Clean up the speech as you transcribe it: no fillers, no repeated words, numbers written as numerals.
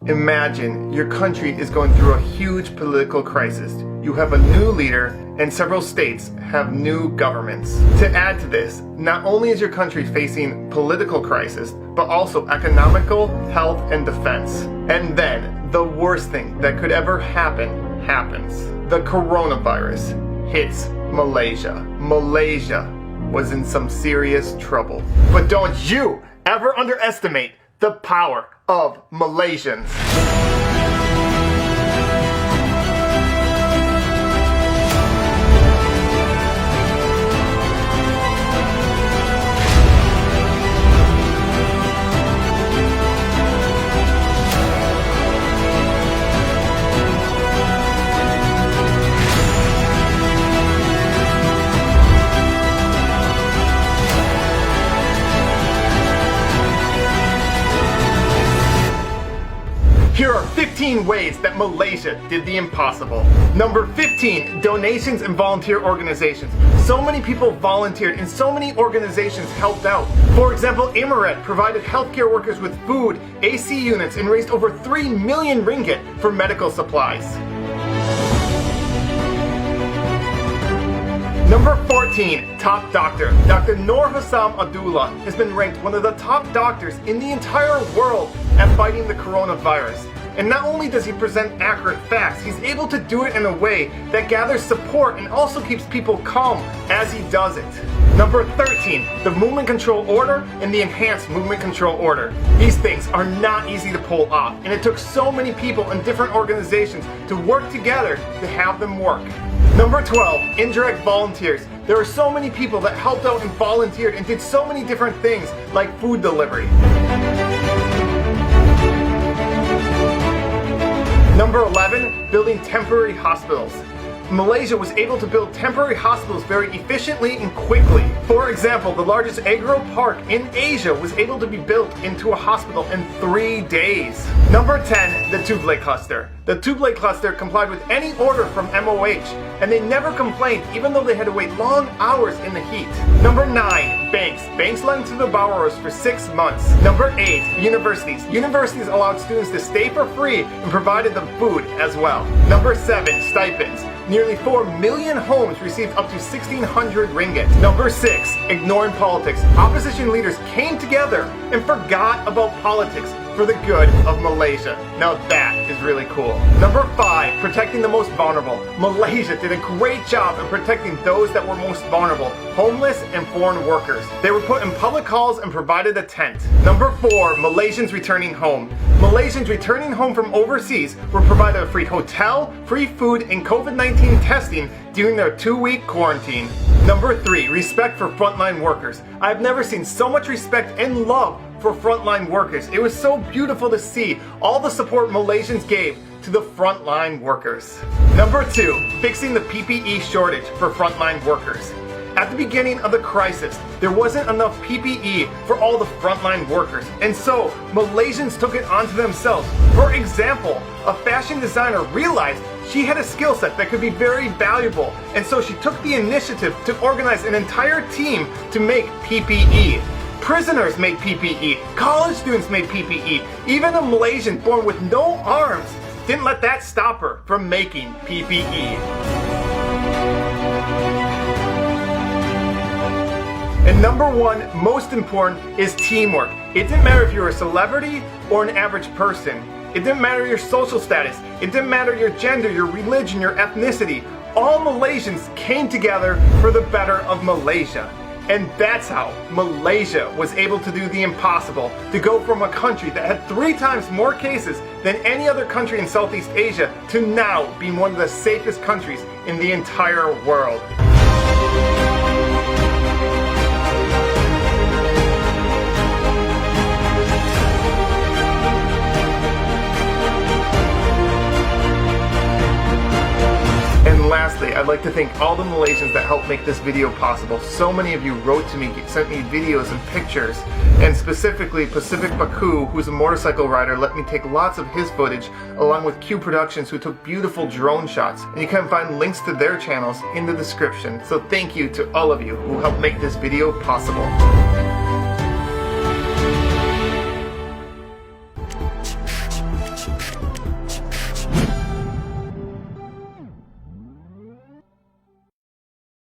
Imagine your country is going through a huge political crisis. You have a new leader and several states have new governments. To add to this, not only is your country facing political crisis, but also economical, health, and defense. And then, the worst thing that could ever happen happens. The coronavirus hits Malaysia. Malaysia was in some serious trouble. But don't you ever underestimate the power of Malaysians. Here are 15 ways that Malaysia did the impossible. Number 15, donations and volunteer organizations. So many people volunteered and so many organizations helped out. For example, Emirat provided healthcare workers with food, AC units, and raised over 3 million ringgit for medical supplies. Number 14, top doctor. Dr. Noor Hassam Abdullah has been ranked one of the top doctors in the entire world at fighting the coronavirus. And not only does he present accurate facts, he's able to do it in a way that gathers support and also keeps people calm as he does it. Number 13, the movement control order and the enhanced movement control order. These things are not easy to pull off, and it took so many people in different organizations to work together to have them work. Number 12, indirect volunteers. There are so many people that helped out and volunteered and did so many different things like food delivery. Number 11, building temporary hospitals. Malaysia was able to build temporary hospitals very efficiently and quickly. For example, the largest agro park in Asia was able to be built into a hospital in 3 days. Number 10, the Tubelay cluster. The Tubelay cluster complied with any order from MOH, and they never complained even though they had to wait long hours in the heat. Number 9, banks. Banks lent to the borrowers for 6 months. Number 8, universities. Universities allowed students to stay for free and provided them food as well. Number 7, stipends. Nearly 4 million homes received up to 1,600 ringgit. Number 6, ignoring politics. Opposition leaders came together and forgot about politics for the good of Malaysia. Now that is really cool. Number 5, protecting the most vulnerable. Malaysia did a great job in protecting those that were most vulnerable, homeless and foreign workers. They were put in public halls and provided a tent. Number 4, Malaysians returning home. Malaysians returning home from overseas were provided a free hotel, free food, and COVID-19 testing during their 2-week quarantine. Number 3, respect for frontline workers. I've never seen so much respect and love for frontline workers. It was so beautiful to see all the support Malaysians gave to the frontline workers. Number 2, fixing the PPE shortage for frontline workers. At the beginning of the crisis, there wasn't enough PPE for all the frontline workers, and so Malaysians took it onto themselves. For example, a fashion designer realized she had a skill set that could be very valuable, and so she took the initiative to organize an entire team to make PPE. Prisoners made PPE, college students made PPE, even a Malaysian born with no arms didn't let that stop her from making PPE. And number 1, most important, is teamwork. It didn't matter if you were a celebrity or an average person. It didn't matter your social status. It didn't matter your gender, your religion, your ethnicity. All Malaysians came together for the better of Malaysia. And that's how Malaysia was able to do the impossible, to go from a country that had 3 times more cases than any other country in Southeast Asia to now being one of the safest countries in the entire world. And lastly, I'd like to thank all the Malaysians that helped make this video possible. So many of you wrote to me, sent me videos and pictures, and specifically Pacific Baku, who's a motorcycle rider, let me take lots of his footage, along with Q Productions, who took beautiful drone shots. And you can find links to their channels in the description. So thank you to all of you who helped make this video possible.